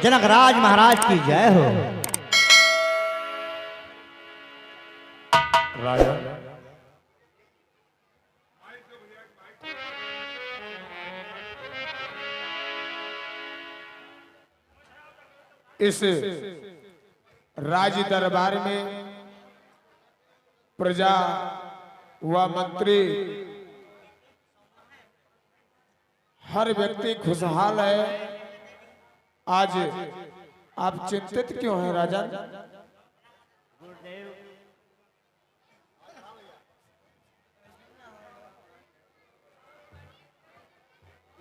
जनकराज महाराज की जय हो। राजा इस राज दरबार में प्रजा व मंत्री हर व्यक्ति खुशहाल है। आज आप चिंतित क्यों हैं राजा?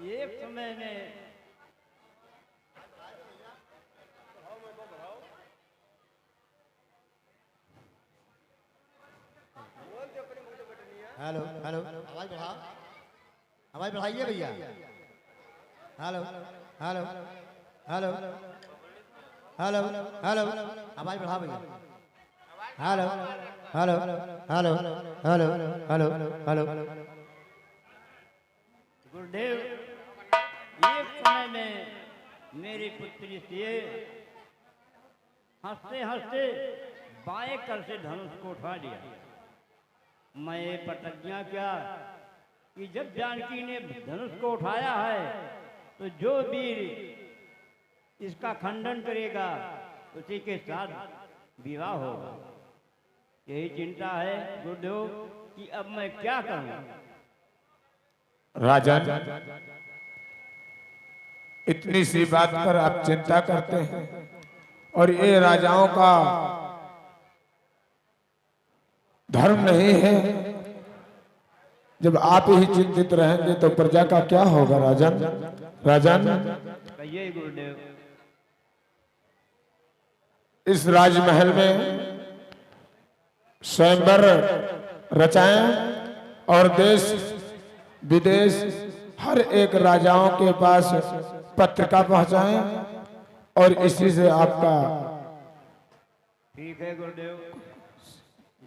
एक समय में हेलो हेलो, आवाज बढ़ाइए भैया। Hello hello hello hello hello, आवाज बढ़ा भैया। Hello hello hello hello hello hello. गुरुदेव, एक समय में मेरी पुत्री से हंसते हंसते बाएं कर से धनुष को उठा लिया। मैं ये प्रतिज्ञा किया कि जब जानकी ने धनुष को उठाया है तो जो वीर इसका खंडन करेगा उसी के साथ विवाह होगा। यही चिंता है गुरुदेव कि अब मैं क्या करूं। राजा इतनी सी बात पर आप चिंता करते हैं और ये राजाओं का धर्म नहीं है। जब आप ही चिंतित रहेंगे तो प्रजा का क्या होगा राजन? राजन कहिए गुरुदेव। इस राजमहल में स्वयंवर रचाएं और देश विदेश हर एक राजाओं के पास पत्रिका पहुंचाएं और इसी से आपका ठीक है गुरुदेव,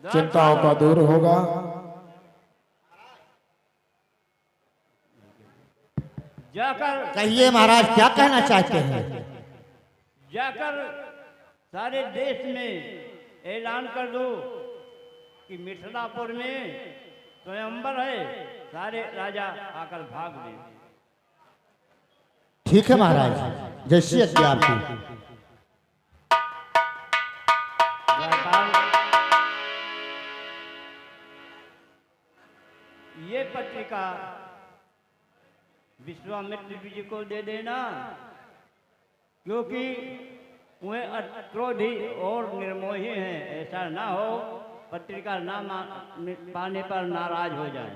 चिंताओं का दूर होगा। जाकर कहिए महाराज, क्या कहना चाहते हैं? जाकर सारे देश में ऐलान कर दो कि मिथिलापुर में स्वयंवर है, सारे राजा आकर भाग लें। ठीक है महाराज, जैसी आज्ञा आपकी। ये पत्रिका विश्वामित्र जी को दे देना, क्योंकि वे क्रोधी और निर्मोही हैं। ऐसा ना हो पत्रिका ना पाने पर नाराज हो जाए।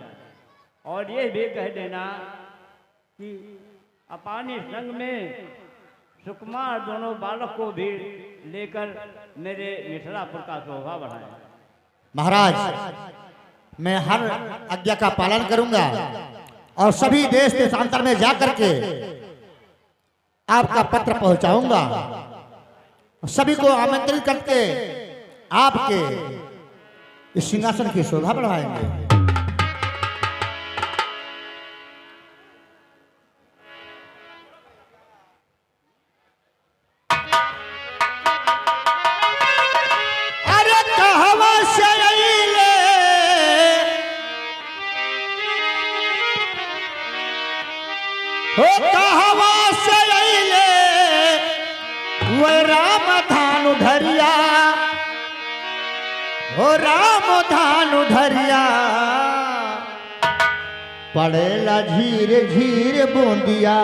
और ये भी कह देना कि अपानी संग में सुकुमार दोनों बालक को भी लेकर मेरे मिथिलापुर का शोभा बढ़ाए। महाराज, मैं हर आज्ञा का पालन करूंगा और सभी देश देशांतर में जाकर के आपका पत्र पहुंचाऊंगा। सभी को आमंत्रित करके आपके इस सिंहासन की शोभा बढ़ाएंगे। अरे कहवा से अइले हो, कहवा से अइले वो राम धानु धरिया, हो राम धानु धरिया। पड़ेला झीर झीर बूंदिया,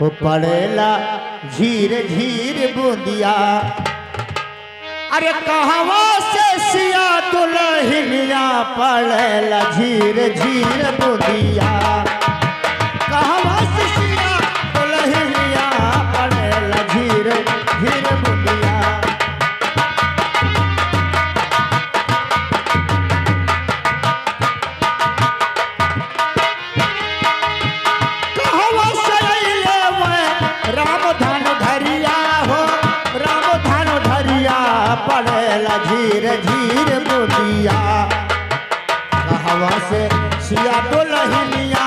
हो पड़ेला झीर झीर बूंदिया। अरे कहवा से सिया दुल्हनिया, पड़ेला झीर झीर बूंदिया। कहवा से सिया दुल्हनिया, पड़ेला झीर झीर बूंदिया। कहवा से अइले वे राम धानु धरिया, हो राम धानु धरिया। पड़ेला झीर झीर बूंदिया। कहवा से सिया दुल्हनिया,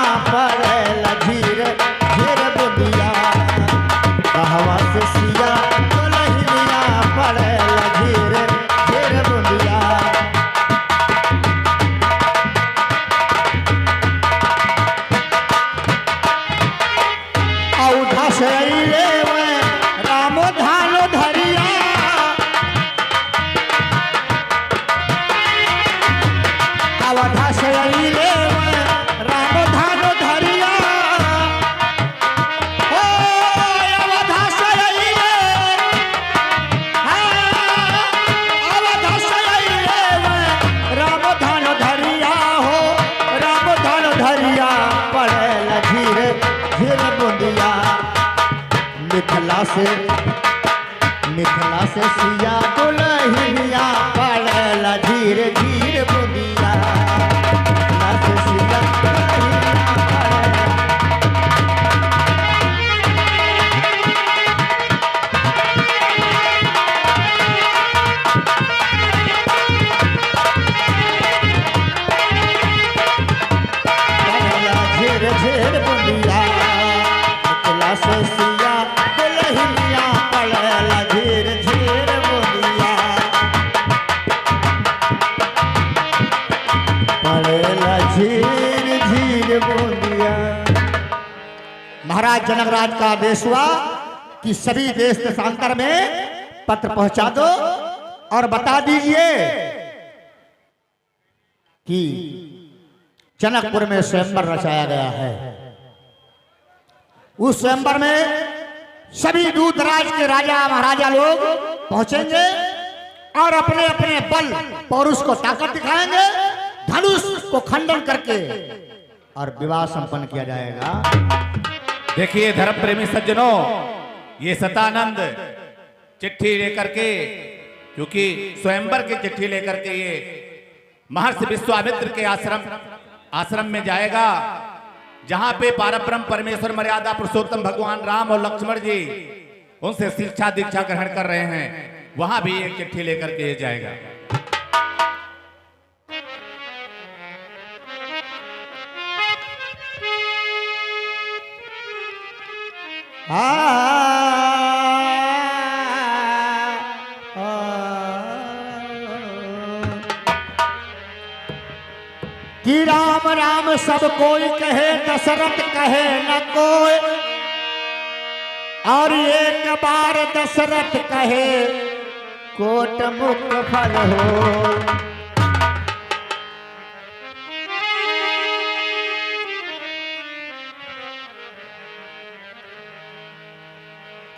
औधा से अइले मैं राम धान धरिया अवधा से अइले मैं राम धान धरिया हो अवधा से अइले अवधा से अइले मैं राम धान धरिया हो राम धान धरिया पड़ेला धीरे धीरे बुंदिया मिथिला से सिया दुल्हनिया पड़ेला धीरे धीरे बुंदिया मिथिला से सिया दुल्हनिया पड़ेला। पड़ेला धीरे धीरे बुंदिया मिथिला से सिया दुल्हनिया पड़ेला धीरे धीरे बुंदिया पड़ेला धीरे धीरे बुंदिया। महाराज जनकराज का आदेश हुआ कि सभी देश देशांतर में पत्र पहुंचा दो और बता दीजिए कि जनकपुर में स्वयंवर रचाया गया है। उस स्वयंवर में सभी दूतराज के राजा महाराजा लोग पहुंचेंगे और अपने अपने बल पौरुष को ताकत दिखाएंगे, धनुष को खंडन करके और विवाह संपन्न किया जाएगा। देखिए धर्म प्रेमी सज्जनों, ये सतानंद चिट्ठी लेकर के, क्योंकि स्वयंवर की चिट्ठी लेकर के ये महर्षि विश्वामित्र के आश्रम में जाएगा, जहां पे पारब्रह्म परमेश्वर मर्यादा पुरुषोत्तम भगवान राम और लक्ष्मण जी उनसे शिक्षा दीक्षा ग्रहण कर रहे हैं। वहां भी एक चिट्ठी लेकर के ये जाएगा। कि राम राम सब कोई कहे, दशरथ कहे न कोई, और एक बार दशरथ कहे कोट मुख फल हो।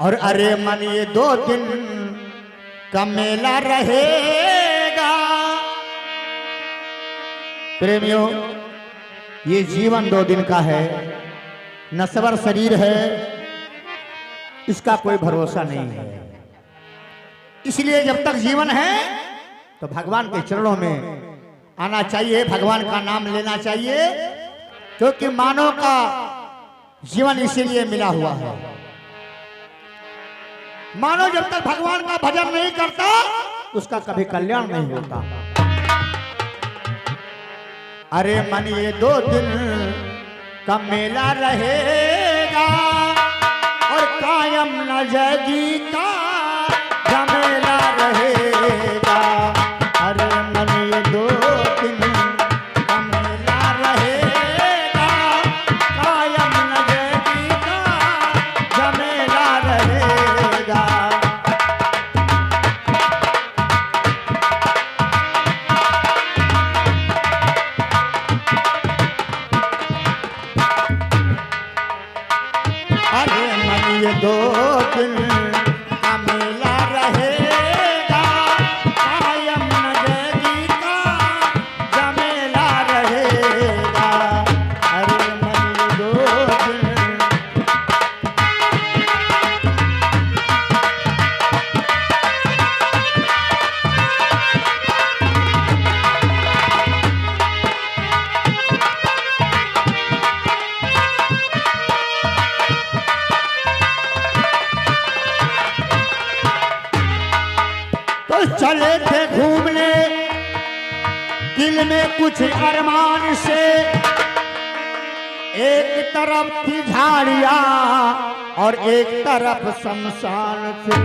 और अरे मन ये 2 दिन का मेला रहेगा। प्रेमियों, ये जीवन 2 दिन का है, नश्वर शरीर है, इसका कोई भरोसा नहीं है। इसलिए जब तक जीवन है तो भगवान के चरणों में आना चाहिए, भगवान का नाम लेना चाहिए, क्योंकि मानव का जीवन इसीलिए मिला हुआ है। मानव जब तक भगवान का भजन नहीं करता उसका कभी कल्याण नहीं होता। अरे मन ये 2 दिन का मेला रहेगा और कायम न जगी का झमेला रहेगा। अरे मन ये 2 दिन का मेला रहेगा, कायम न जगी का झमेला रहेगा। अरे मन ये 2 दिन का मेला रहेगा, कायम न जगी का झमेला रहेगा। अरे मन ये 2 दिन तो चले थे घूमने दिल में कुछ अरमान से। एक तरफ थी झाड़ियां और एक तरफ शमशान थे।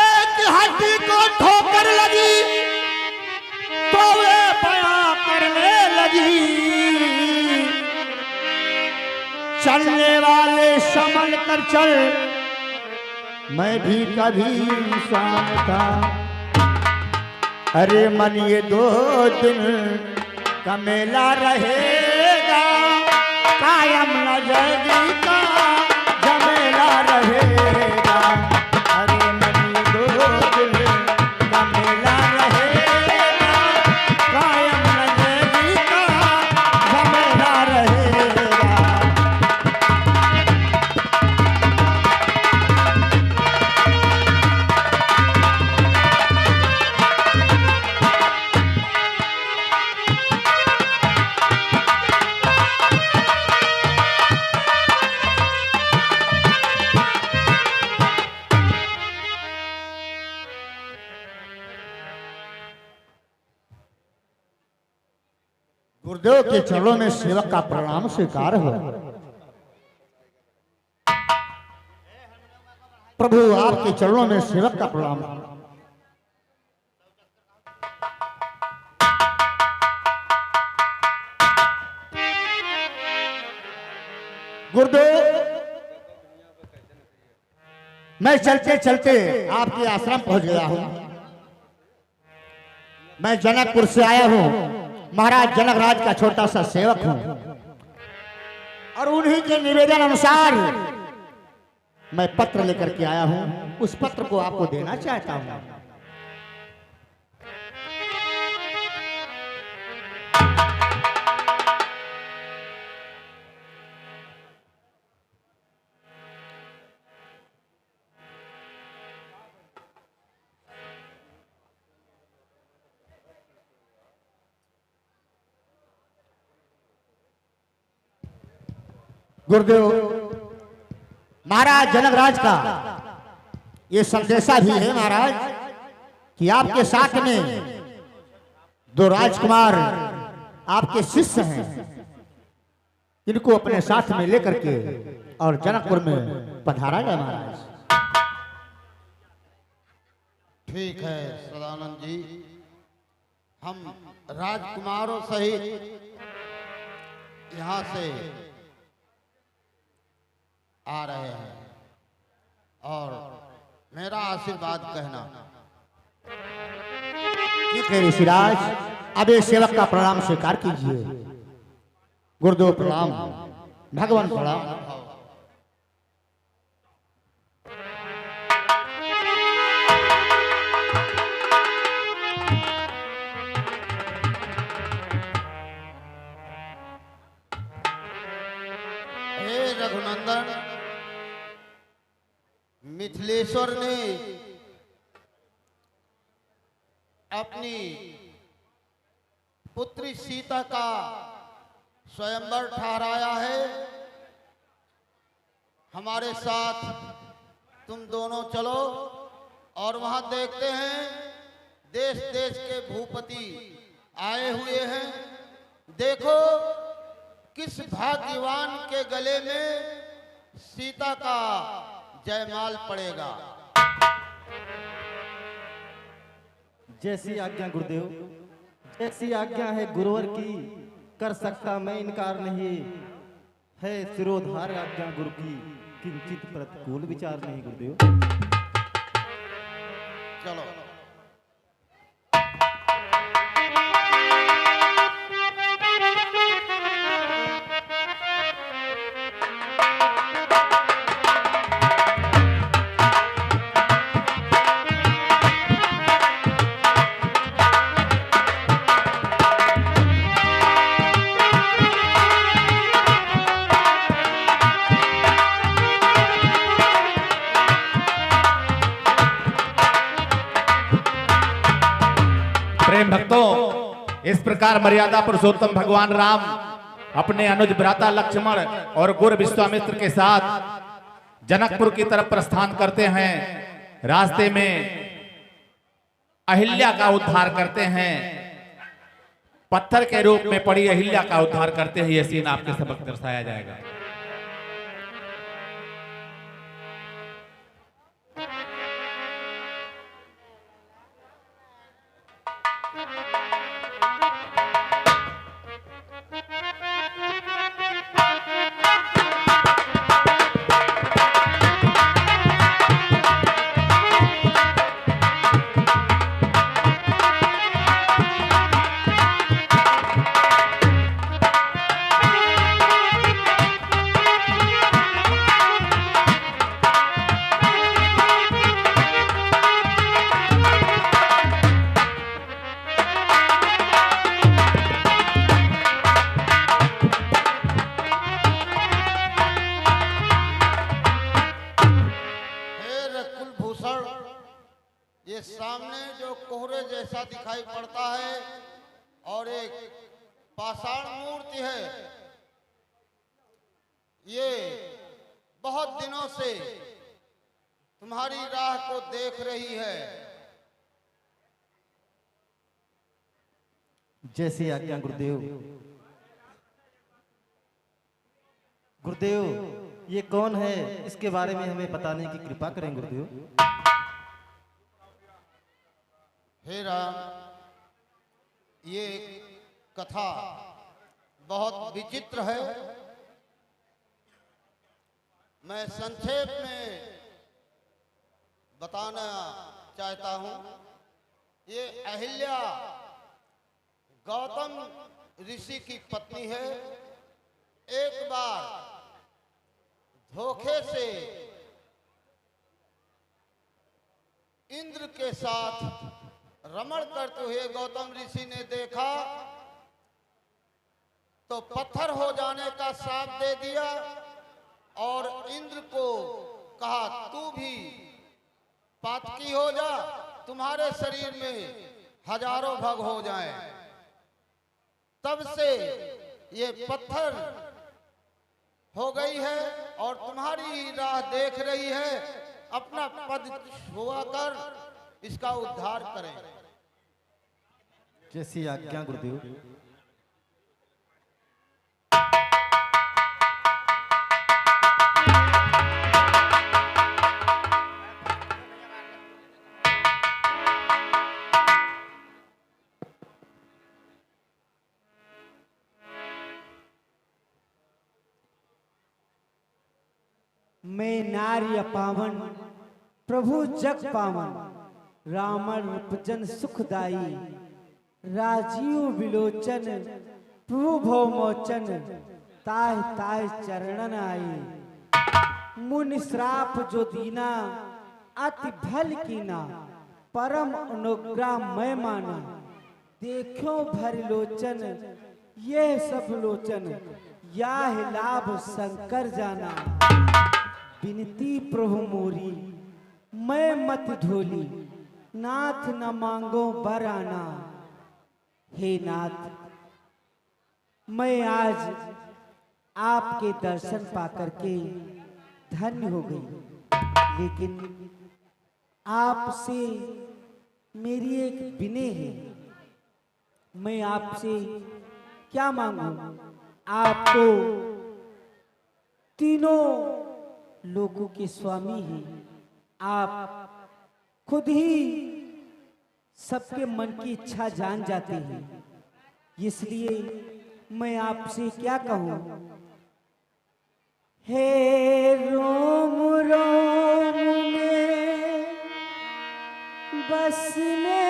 एक हाथी को ठोकर लगी तो वे बयां करने लगी, चलने वाले संभल कर चल, मैं भी कभी इंसान था। अरे मन ये 2 दिन का मेला रहेगा, कायम नजरी का झमेला रहेगा। अरे मन ये 2 दिन का मेला रहेगा, कायम नजरी का झमेला रहेगा। गुरुदेव के चरणों में सेवक का प्रणाम स्वीकार हो। प्रभु आपके चरणों में सेवक का प्रणाम। गुरुदेव, मैं चलते चलते आपके आश्रम पहुंच गया हूं। मैं जनकपुर से आया हूं, महाराज जनकराज का छोटा सा सेवक हूं, और उन्हीं के निवेदन अनुसार मैं पत्र लेकर के आया हूं। उस पत्र को आपको देना चाहता हूं। गुरुदेव, महाराज जनकराज का ये संदेशा भी है महाराज कि आपके साथ में 2 राजकुमार आपके शिष्य हैं, इनको अपने साथ में लेकर के और जनकपुर में पधारा जाए महाराज। ठीक है सदानंद जी, हम राजकुमारों सहित यहाँ से आ रहे हैं, और मेरा आशीर्वाद कहना। ठीक है ऋषिराज, अब ये सेवक का प्रणाम स्वीकार कीजिए। गुरुदेव प्रणाम, भगवान प्रणाम। हे रघुनंदन, मिथिलेश्वर ने अपनी पुत्री सीता का स्वयंवर ठहराया है। हमारे साथ तुम दोनों चलो और वहां देखते हैं देश देश के भूपति आए हुए हैं। देखो किस भाग्यवान के गले में सीता का जयमाल पड़ेगा। जैसी आज्ञा गुरुदेव, जैसी आज्ञा है गुरुवर की, कर सकता मैं इनकार नहीं। है सिरोधार आज्ञा गुरु की, किंचित प्रतिकूल विचार नहीं गुरुदेव। चलो प्रेम भक्तों, इस प्रकार मर्यादा पुरुषोत्तम भगवान राम अपने अनुज भ्राता लक्ष्मण और गुरु विश्वामित्र के साथ जनकपुर की तरफ प्रस्थान करते हैं। रास्ते में अहिल्या का उद्धार करते हैं, पत्थर के रूप में पड़ी अहिल्या का उद्धार करते हैं। यह सीन आपके समक्ष दर्शाया जाएगा। ये सामने जो कोहरे जैसा दिखाई पड़ता है और एक पाषाण मूर्ति है, ये बहुत दिनों से तुम्हारी राह को देख रही है। जैसे आज्ञा गुरुदेव। गुरुदेव, ये कौन है, इसके बारे में हमें बताने की कृपा करें गुरुदेव। हे राम, ये कथा बहुत विचित्र है। मैं संक्षेप में बताना चाहता हूं। ये अहिल्या गौतम ऋषि की पत्नी है। एक बार धोखे से इंद्र के साथ रमण करते हुए गौतम ऋषि ने देखा तो पत्थर हो जाने का श्राप दे दिया और इंद्र को कहा, तू भी पातकी हो जा, तुम्हारे शरीर में हजारों भग हो जाएं। तब से ये पत्थर हो गई है और तुम्हारी ही राह देख रही है। अपना पद छुआ कर इसका उद्धार करें। जैसी आज्ञा गुरुदेव। मैं नार्य पावन प्रभु जग पावन, रामण रूपजन सुखदाई, राजीव विलोचन प्रभु भवमोचन, ताह ताह चरणन आई। मुनि श्राप जो दीना अति भल कीना, परम अनुग्रह मैं माना। देखो भर लोचन ये सब लोचन, याह लाभ शंकर जाना। विनती प्रभु मोरी मैं मत ढोली, नाथ न मांगो बराना। हे नाथ, मैं आज आपके दर्शन पाकर के धन्य हो गई, लेकिन आपसे मेरी एक विनय है। मैं आपसे क्या मांगू? आप तो तीनों लोगों के स्वामी हैं। आप खुद ही सबके मन की इच्छा जान जाते हैं, इसलिए मैं आपसे क्या कहूं? हे रोम रोम में बसने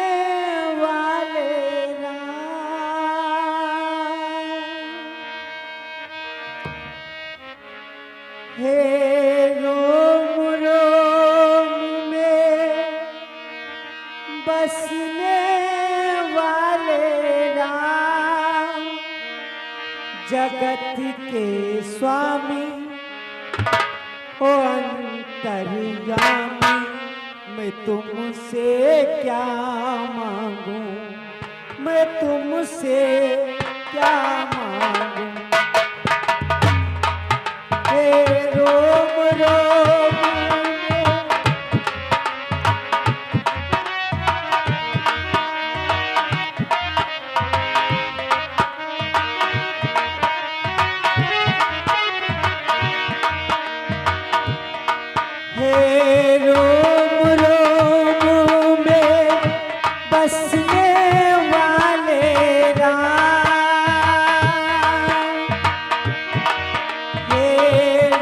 वाले हे रोम रोम में बसने वाले राम, जगत के स्वामी ओ अंतर्यामी। मैं तुमसे क्या मांगू, मैं तुमसे क्या मांगू? रोम रोम हे रोम रोम में बसने वाले राम। हे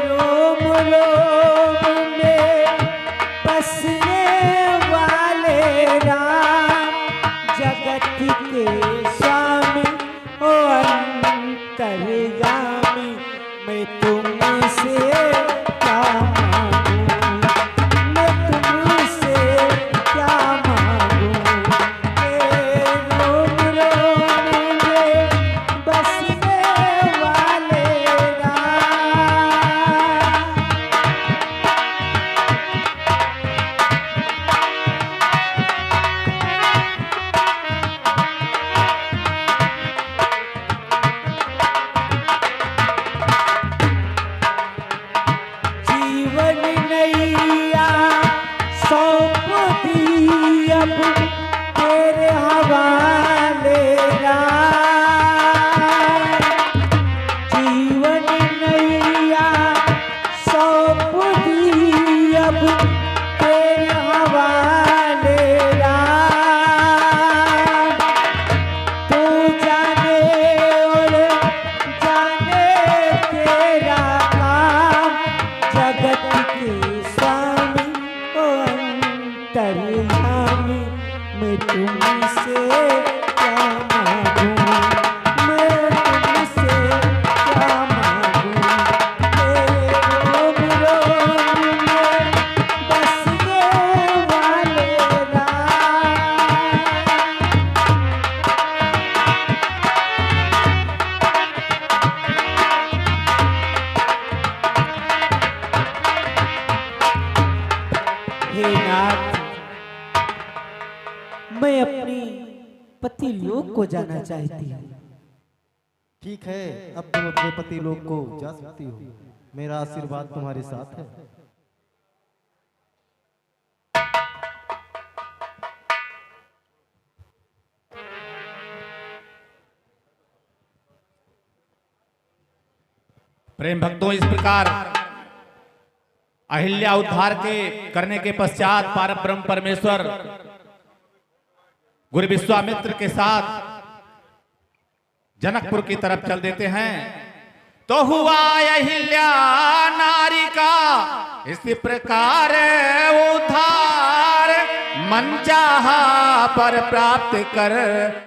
रोम रोम में बसने वाले राम, जगत के स्वामी ओ अंतर्यामी। मैं तुमसे क्या मांगू, मैं अब तेरे हवाले राम। जीवन नैया सौंप दी अब तेरे हवाले राम। तू जाने और जाने तेरा काम, जगत के स्वामी ओ अंतर्यामी। मैं तुमसे क्या मांगूं, मैं तुमसे क्या मांगूं। तेरे रोम रोम में बसने वाले राम। हे नाथ, मैं अपनी पति लोक को जाना चाहती हूँ। ठीक है, अब तुम अपने पति लोग को जा सकती हो। मेरा आशीर्वाद तुम्हारे साथ है। प्रेम भक्तों, इस प्रकार अहिल्या उद्धार के करने के पश्चात पारब्रह्म परमेश्वर गुरु विश्वामित्र के साथ जनकपुर की तरफ चल देते हैं। तो हुआ अहिल्या नारी का इसी प्रकार उद्धार, मन चाहा पर प्राप्त कर